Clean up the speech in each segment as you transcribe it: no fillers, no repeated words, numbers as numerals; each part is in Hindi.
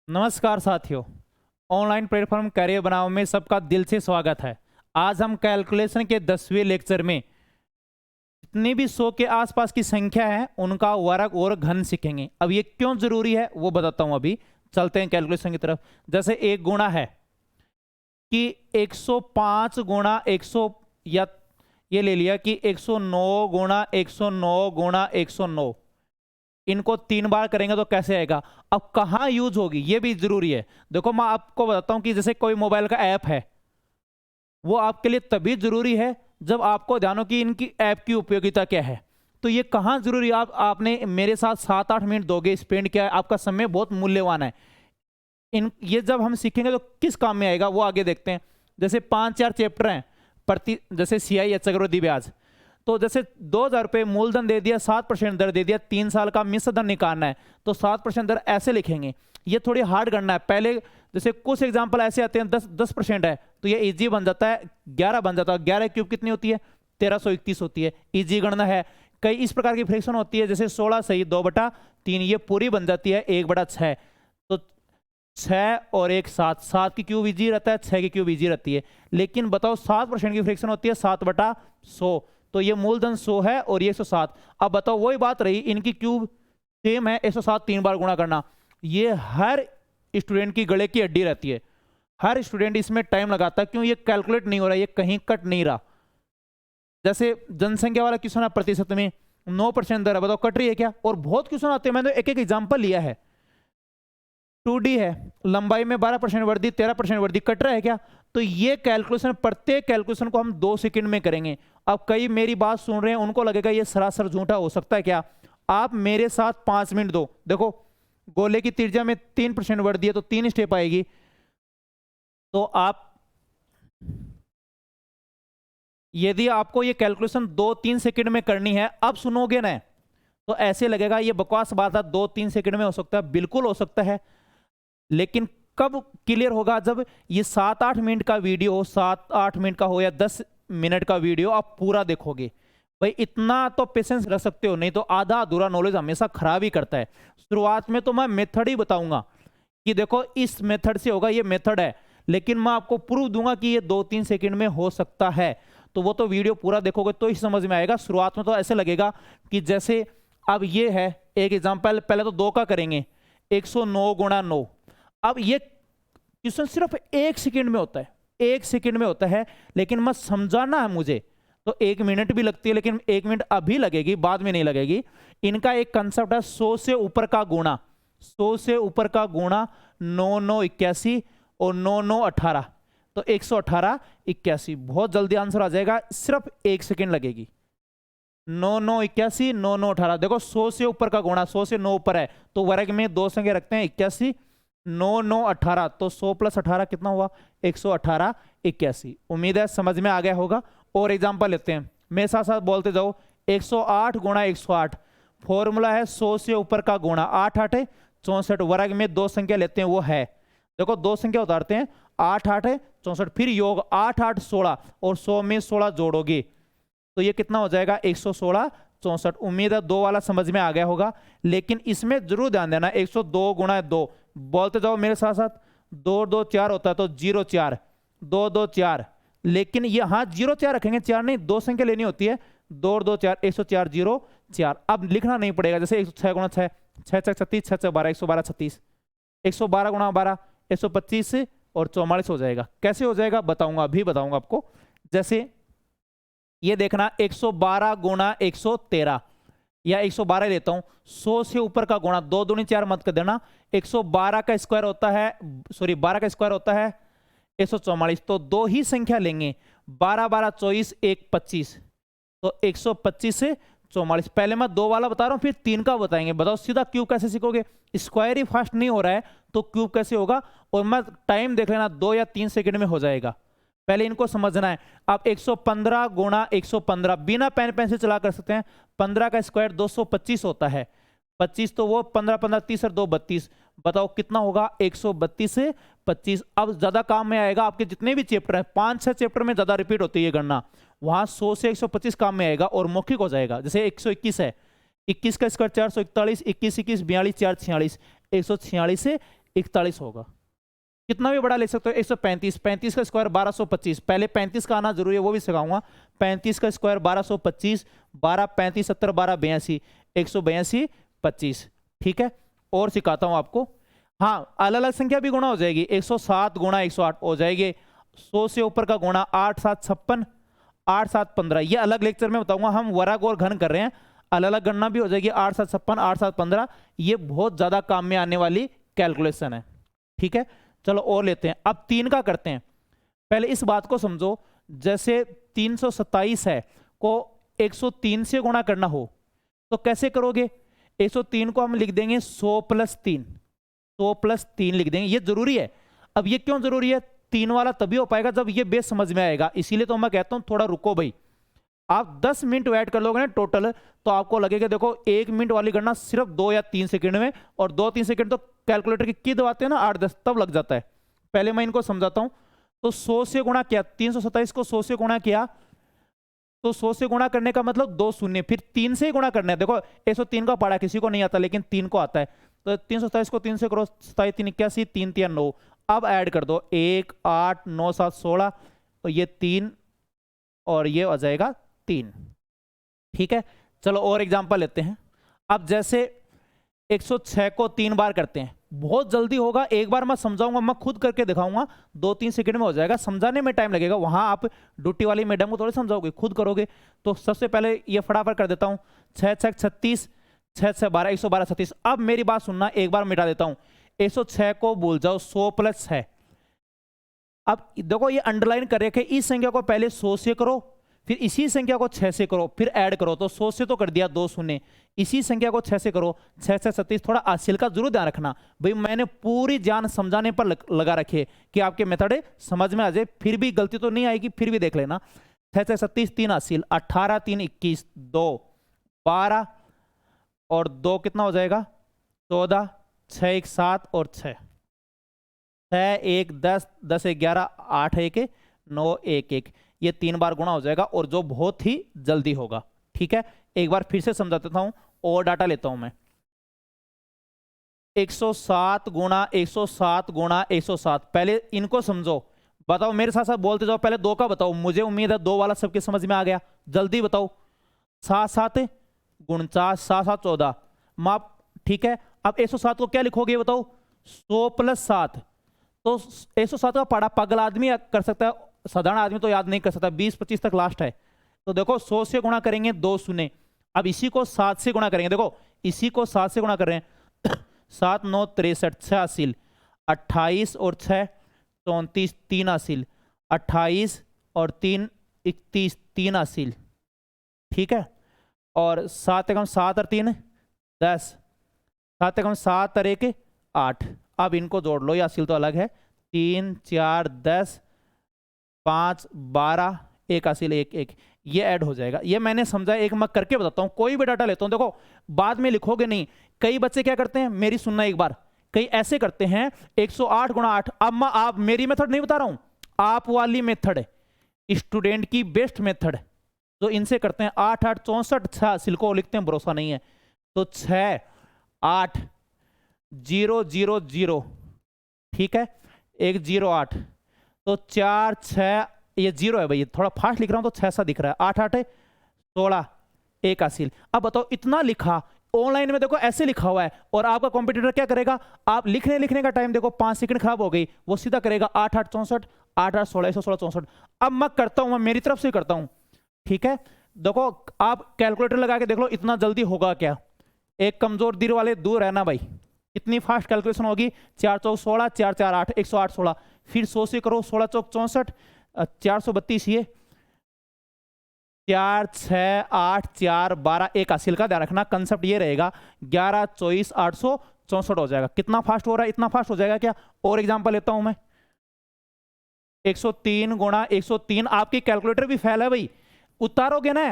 नमस्कार साथियों, ऑनलाइन प्लेटफॉर्म करियर बनाओ में सबका दिल से स्वागत है। आज हम कैलकुलेशन के 10वें लेक्चर में जितनी भी 100 के आसपास की संख्या है उनका वर्ग और घन सीखेंगे। अब ये क्यों जरूरी है वो बताता हूं। अभी चलते हैं कैलकुलेशन की तरफ। जैसे एक गुणा है कि 105 गुणा 100, या ये ले लिया कि 109 गुणा 109 गुणा 109, इनको 3 बार करेंगे तो कैसे आएगा। अब कहां यूज होगी ये भी जरूरी है। देखो मैं आपको बताता हूं कि जैसे कोई मोबाइल का ऐप है, वो आपके लिए तभी जरूरी है जब आपको जानो कि इनकी ऐप की उपयोगिता क्या है। तो ये कहां जरूरी, आपने मेरे साथ 7-8 मिनट दोगे, स्पेंड किया है, आपका समय बहुत मूल्यवान है। ये जब हम सीखेंगे तो किस काम में आएगा वो आगे देखते हैं। जैसे 5-4 चैप्टर हैं प्रति, जैसे CI या चक्रवृद्धि ब्याज। तो जैसे 2,000 रुपये मूलधन दे दिया, 7% दर दे दिया, 3 साल का मिश्र धन निकालना है तो 7% दर ऐसे लिखेंगे। ये थोड़ी हार्ड गणना है। पहले जैसे कुछ एग्जांपल ऐसे आते हैं 10% है तो ये इजी बन जाता है, 11 बन जाता है। 11 क्यूब कितनी होती है? 1331 होती है। इजी गणना है। कई इस प्रकार की फ्रैक्शन होती है, जैसे 16 सही 2/3, ये पूरी बन जाती है 1/6। तो 6 और 1 7, 7 की क्यूब इजी रहता है, 6 की क्यूब इजी रहती है। लेकिन बताओ 7% की फ्रैक्शन होती है 7/100, तो ये मूलधन 100 है और ये 107। अब बताओ वही बात रही, इनकी क्यूब सेम है, 107 3 बार गुणा करना। ये हर स्टूडेंट की गले की हड्डी रहती है। हर स्टूडेंट इसमें टाइम लगाता है। क्यों? ये कैलकुलेट नहीं हो रहा, ये कहीं कट नहीं रहा। जैसे जनसंख्या वाला क्वेश्चन है, प्रतिशत में 9% दर है, बताओ कट रही है क्या? और बहुत क्वेश्चन आते हैं, मैंने एक एक एग्जाम्पल लिया है। 2D है, लंबाई में 12% वृद्धि, 13% वृद्धि, कट रहा है क्या? तो ये कैलकुलेशन, प्रत्येक कैलकुलेशन को हम 2 सेकंड में करेंगे। अब कई मेरी बात सुन रहे हैं, उनको लगेगा ये सरासर झूठा हो सकता है क्या। आप मेरे साथ 5 मिनट दो। देखो गोले की त्रिज्या में 3% वृद्धि है तो 3 स्टेप आएगी। तो आप, यदि आपको ये कैलकुलेशन 2-3 सेकंड में करनी है, अब सुनोगे ना तो ऐसे लगेगा ये बकवास बात है, 2-3 सेकंड में हो सकता है। बिल्कुल हो सकता है, लेकिन कब क्लियर होगा? जब ये 7-8 मिनट का वीडियो हो, 7-8 मिनट का हो या 10 मिनट का वीडियो, आप पूरा देखोगे। भाई इतना तो पेशेंस रख सकते हो, नहीं तो आधा अधूरा नॉलेज हमेशा खराब ही करता है। शुरुआत में तो मैं मेथड ही बताऊंगा कि देखो इस मेथड से होगा, ये मेथड है, लेकिन मैं आपको प्रूफ दूंगा कि ये 2-3 सेकंड में हो सकता है। तो वो तो वीडियो पूरा देखोगे तो ही समझ में आएगा। शुरुआत में तो ऐसे लगेगा कि जैसे, अब ये है एक एग्जाम्पल, पहले तो 2 का करेंगे, 109 गुणा 9। अब ये क्वेश्चन सिर्फ 1 सेकंड में होता है, 1 सेकंड में होता है, लेकिन मैं समझाना है मुझे तो 1 मिनट भी लगती है, लेकिन 1 मिनट अभी लगेगी, बाद में नहीं लगेगी। इनका एक कंसेप्ट है 100 से ऊपर का गुणा। 100 से ऊपर का गुणा 9 9 81 और 9 9 18, तो 118 81। बहुत जल्दी आंसर आ जाएगा, सिर्फ 1 सेकंड लगेगी। 9 9 81 9 9 18। देखो 100 से ऊपर का गुणा, 100 से 9 ऊपर है तो वर्ग में 2 संख्या रखते हैं, 81 9 9 18, तो 100 + 18 कितना हुआ? 118 81। उम्मीद है समझ में आ गया होगा। और एग्जांपल लेते हैं, मेरे साथ साथ बोलते जाओ। 108 गुणा 108, फॉर्मूला है 100 से ऊपर का गुणा, 8 8 64, वर्ग में 2 संख्या लेते हैं, वो है, देखो 2 संख्या उतारते हैं, 8 8 64, फिर योग 8 8 16 और 100 में 16 जोड़ोगे तो ये कितना हो जाएगा? 116 64। उम्मीद है 2 वाला समझ में आ गया होगा। लेकिन इसमें जरूर ध्यान देना, 102 गुणा 2, बोलते जाओ मेरे साथ साथ, 2 2 4 होता है तो 0 4, 2 2 4, लेकिन ये हाँ 0 4 रखेंगे, 4 नहीं, 2 संख्या लेनी होती है, 2 2 4, 104 0 4। अब लिखना नहीं पड़ेगा, जैसे 106 गुणा 6, 6 6 36, 6 6 12, 112 36, 112 गुणा 12 125 और 44 हो जाएगा। कैसे हो जाएगा बताऊंगा, अभी बताऊंगा आपको। जैसे ये देखना, 112 गुणा 113, या 112 लेता हूं, 100 से ऊपर का गुणा, 2 दूनी 4 मत कर देना, 112 का स्क्वायर होता है, सॉरी 12 का स्क्वायर होता है 144, तो 2 ही संख्या लेंगे, 12 12 24 1 25, तो 125 से 44। पहले मैं 2 वाला बता रहा हूं, फिर 3 का बताएंगे। बताओ सीधा क्यूब कैसे सीखोगे? स्क्वायर ही फास्ट नहीं हो रहा है तो क्यूब कैसे होगा? और मैं टाइम देख लेना, 2 या 3 सेकंड में हो जाएगा, पहले इनको समझना है। अब 115 गुणा 115, बिना पेन पेंसिल चला कर सकते हैं। 15 का स्क्वायर 225 होता है, 25 तो वो 15 15 30 और 2 32, बताओ कितना होगा? 132 से 25। अब ज्यादा काम में आएगा, आपके जितने भी चैप्टर हैं, 5-6 चैप्टर में ज्यादा रिपीट होती है ये गणना, वहां 100 से 125 काम में आएगा और मौखिक हो जाएगा। जैसे 121 है, 21 का स्क्वायर 441, 21 21 42 4 46, 146 से 41 होगा। कितना भी बड़ा ले सकते हो, 135, 35 का स्क्वायर 1225, पहले 35 का आना जरूरी है, वो भी सिखाऊंगा। 35 का स्क्वायर 1225, 12 35 70 12 82, 182 25। ठीक है, और सिखाता हूं आपको। हाँ, अलग अलग संख्या भी गुणा हो जाएगी, 107 गुणा 108 हो जाएगी, 100 से ऊपर का गुणा 8 7 56, 8 7 15। ये अलग लेक्चर में बताऊंगा, हम वर्ग और घन कर रहे हैं, अलग अलग गणना भी हो जाएगी। 8 7 56, 8 7 15, ये बहुत ज्यादा काम में आने वाली कैलकुलेशन है। ठीक है, चलो और लेते हैं। अब 3 का करते हैं। पहले इस बात को समझो, जैसे 327 है को 103 से गुणा करना हो तो कैसे करोगे? 103 को हम लिख देंगे 100 + 3, 100 + 3 लिख देंगे, ये जरूरी है। अब ये क्यों जरूरी है? 3 वाला तभी हो पाएगा जब ये बेस समझ में आएगा, इसीलिए तो मैं कहता हूं थोड़ा रुको भाई। आप 10 मिनट वेट कर लोगे ना टोटल, तो आपको लगेगा देखो 1 मिनट वाली गणना सिर्फ 2 या 3 सेकंड में, और 2-3 सेकंड तो कैलकुलेटर की दबाते हैं ना 8-10, तब लग जाता है। पहले मैं इनको समझाता हूं। तो 100 से गुणा किया, 327 को 100 से गुणा किया, तो 100 से गुणा करने का मतलब 2 शून्य, फिर 3 से ही गुणा करना है। देखो 103 का पढ़ा किसी को नहीं आता, लेकिन 3 को आता है। तो 327 को 3 से करो, 27 3 81, 3 3 9। अब ऐड कर दो, 1 8 9 7 16, और ये 3 और ये आ जाएगा 3। ठीक है, चलो और एग्जांपल लेते हैं। अब जैसे 106 को 3 बार करते हैं, बहुत जल्दी होगा, एक बार मैं समझाऊंगा, मैं खुद करके दिखाऊंगा, 2-3 सेकंड में हो जाएगा। समझाने में टाइम लगेगा, वहां आप ड्यूटी वाली मैडम को थोड़ी समझाओगे, खुद करोगे। तो सबसे पहले ये फटाफट कर देता हूं। 6 6 36, 6 6 12, 112 36। अब मेरी बात सुनना, एक बार मिटा देता हूं। 106 को भूल जाओ, 100 + 6। अब देखो ये अंडरलाइन कर रखे, इस संख्या को पहले 100 से करो, फिर इसी संख्या को 6 से करो, फिर ऐड करो। तो 100 से तो कर दिया, 2 शून्य, इसी संख्या को 6 से करो, 6 6 37। थोड़ा आसिल का जरूर ध्यान रखना भाई, मैंने पूरी जान समझाने पर लगा रखी है कि आपके मेथड समझ में आ जाए। फिर भी गलती तो नहीं आएगी, फिर भी देख लेना। 6 6 37, 3 आसिल, 18 3 21, 2 12, और 2 कितना हो जाएगा? 14, 6 1 7 और 6 6 1 10, 10 1 11, 8 1 9 1 1। ये 3 बार गुणा हो जाएगा, और जो बहुत ही जल्दी होगा। ठीक है, एक बार फिर से समझा देता हूं, और डाटा लेता हूं मैं। 107 गुणा 107 गुणा 107, पहले इनको समझो, बताओ मेरे साथ साथ बोलते जाओ। पहले 2 का बताओ, मुझे उम्मीद है 2 वाला सबके समझ में आ गया, जल्दी बताओ। 7 7 49, 7 7 14 माप। ठीक है, अब 107 को क्या लिखोगे बताओ? 100 + 7। तो 107 का पढ़ा पागल आदमी कर सकता है, साधारण आदमी तो याद नहीं कर सकता। 20-25 तक लास्ट है। तो देखो 100 से गुणा करेंगे, 2 शून्य। अब इसी को 7 से गुणा करेंगे, देखो इसी को 7 से गुणा कर रहे हैं। 7 9 63, 6 आसिल, 28 और 6 34, 3 आसिल, 28 और 3 31, 3 आसिल। ठीक है, और 7 एकम 7 और 3 10, 7 एकम 7 और 1 8। अब इनको जोड़ लो, ये आसिल तो अलग है। 3 4 10, 5 12, 1 आसिल 1 1, ये ऐड हो जाएगा। ये मैंने समझा, एक मैं करके बताता हूं। कोई भी डाटा लेता हूं, देखो बाद में लिखोगे नहीं। कई बच्चे क्या करते हैं, मेरी सुनना एक बार, कई ऐसे करते हैं 108 गुणा 8। अब मैं आप मेरी मेथड नहीं बता रहा हूं, आप वाली मेथड है, स्टूडेंट की बेस्ट मेथड, जो इनसे करते हैं। 8 8 64, 6 आसिल को लिखते हैं, भरोसा नहीं है तो 6 8 0 0 0। ठीक है, 1 0 8, तो 4 6, ये 0 है भाई, थोड़ा फास्ट लिख रहा हूं तो 6 सा दिख रहा है। 8 8 16, 1 आसिल। अब बताओ इतना लिखा, ऑनलाइन में देखो ऐसे लिखा हुआ है, और आपका कंप्यूटर क्या करेगा? आप लिखने का टाइम देखो 5 सेकंड खराब हो गई, वो सीधा करेगा 8 8 64, 8 8 16, 116 64। अब मैं करता हूं, मैं मेरी तरफ से करता हूं। ठीक है, देखो आप कैलकुलेटर लगा के देख लो इतना जल्दी होगा क्या। एक कमजोर दिल वाले दूर रहना भाई, इतनी फास्ट कैलकुलेशन होगी। 4 4 16, 4 4 8, 108 16, फिर 100 से करो, 16 4 64, 432, ये 4 6 8 4 12, 1 आसिल का ध्यान रखना। कंसेप्ट ये रहेगा, 11 24 864 हो जाएगा। कितना फास्ट हो रहा है? इतना फास्ट हो जाएगा क्या? और एग्जांपल लेता हूं मैं। 103 गुणा 103, आपकी कैलकुलेटर भी फेल है भाई, उतारोगे ना,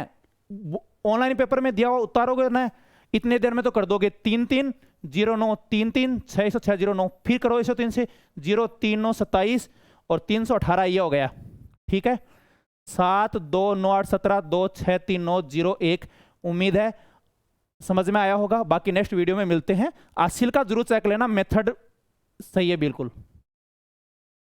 ऑनलाइन पेपर में दिया हुआ उतारोगे ना, इतने देर में तो कर दोगे। 3 3 0 9, 3 3 6 6 0 9, फिर करो 103 से 0 3 9 27 और 318, ये हो गया। ठीक है, 7 2 9 8 17, 2 6 3 9 0 1। उम्मीद है समझ में आया होगा। बाकी नेक्स्ट वीडियो में मिलते हैं। आसिल का जरूर चेक लेना, मेथड सही है बिल्कुल।